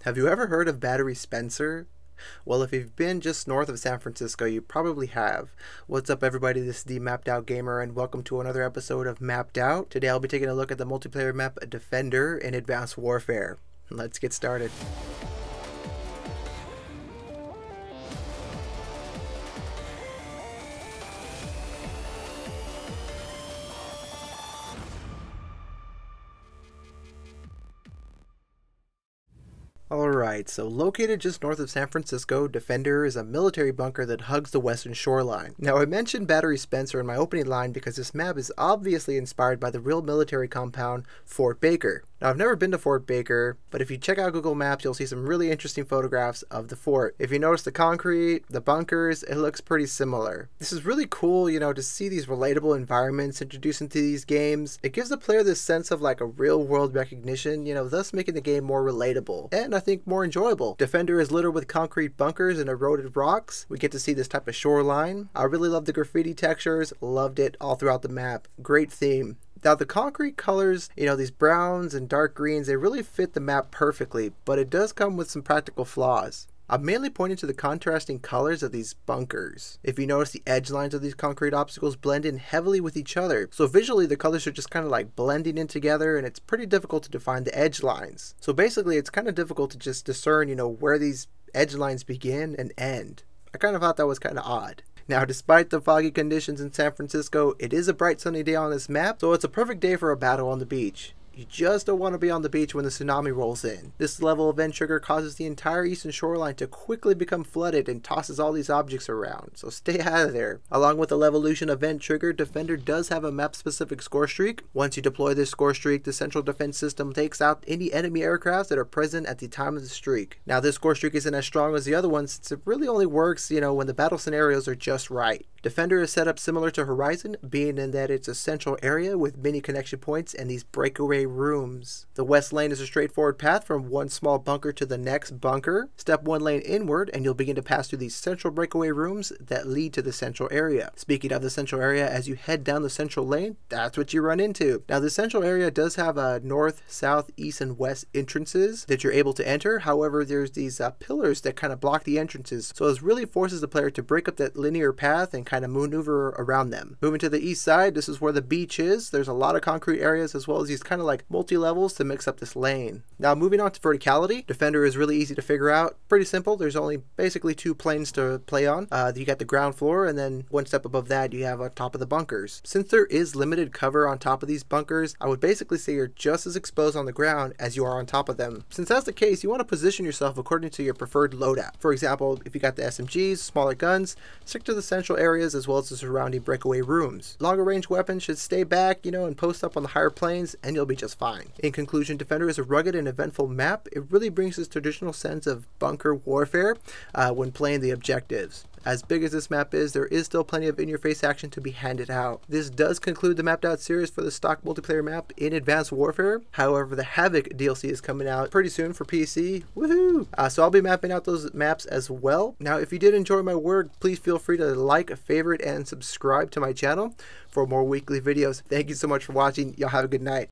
Have you ever heard of Battery Spencer? Well, if you've been just north of San Francisco, you probably have. What's up, everybody? This is the Mapped Out Gamer, and welcome to another episode of Mapped Out. Today I'll be taking a look at the multiplayer map Defender in Advanced Warfare. Let's get started. Alright, so located just north of San Francisco, Defender is a military bunker that hugs the western shoreline. Now, I mentioned Battery Spencer in my opening line because this map is obviously inspired by the real military compound, Fort Baker. Now, I've never been to Fort Baker, but if you check out Google Maps, you'll see some really interesting photographs of the fort. If you notice the concrete, the bunkers, it looks pretty similar. This is really cool, to see these relatable environments introduced into these games. It gives the player this sense of like a real world recognition, thus making the game more relatable, and I think more enjoyable. Defender is littered with concrete bunkers and eroded rocks. We get to see this type of shoreline. I really love the graffiti textures, loved it all throughout the map. Great theme. Now, the concrete colors, these browns and dark greens, they really fit the map perfectly, but it does come with some practical flaws. I'm mainly pointing to the contrasting colors of these bunkers. If you notice, the edge lines of these concrete obstacles blend in heavily with each other. So visually, the colors are just kind of like blending in together, and it's pretty difficult to define the edge lines. So basically, it's kind of difficult to just discern, where these edge lines begin and end. I kind of thought that was kind of odd. Now, despite the foggy conditions in San Francisco, it is a bright sunny day on this map, so it's a perfect day for a battle on the beach. You just don't want to be on the beach when the tsunami rolls in. This level of event trigger causes the entire eastern shoreline to quickly become flooded and tosses all these objects around, so stay out of there. Along with the Levolution event trigger, Defender does have a map-specific score streak. Once you deploy this score streak, the central defense system takes out any enemy aircrafts that are present at the time of the streak. Now, this score streak isn't as strong as the other ones since it really only works, when the battle scenarios are just right. Defender is set up similar to Horizon, being in that it's a central area with many connection points and these breakaway rooms. The west lane is a straightforward path from one small bunker to the next bunker. Step one lane inward and you'll begin to pass through these central breakaway rooms that lead to the central area. Speaking of the central area, as you head down the central lane, that's what you run into. Now, the central area does have a north, south, east, and west entrances that you're able to enter. However, there's these pillars that kind of block the entrances, so it really forces the player to break up that linear path and kind of maneuver around them. Moving to the east side, this is where the beach is. There's a lot of concrete areas as well as these kind of like multi-levels to mix up this lane. Now, moving on to verticality, Defender is really easy to figure out. Pretty simple. There's only basically two planes to play on. You got the ground floor, and then one step above that you have on top of the bunkers. Since there is limited cover on top of these bunkers, I would basically say you're just as exposed on the ground as you are on top of them. Since that's the case, you want to position yourself according to your preferred loadout. For example, if you got the SMGs, smaller guns, stick to the central areas as well as the surrounding breakaway rooms. Longer range weapons should stay back, and post up on the higher planes, and you'll be just fine. In conclusion, Defender is a rugged and eventful map. It really brings this traditional sense of bunker warfare when playing the objectives. As big as this map is, there is still plenty of in-your-face action to be handed out. This does conclude the Mapped Out series for the stock multiplayer map in Advanced Warfare. However, the Havoc DLC is coming out pretty soon for PC. Woohoo! So I'll be mapping out those maps as well. Now, if you did enjoy my work, please feel free to like, favorite, and subscribe to my channel for more weekly videos. Thank you so much for watching. Y'all have a good night.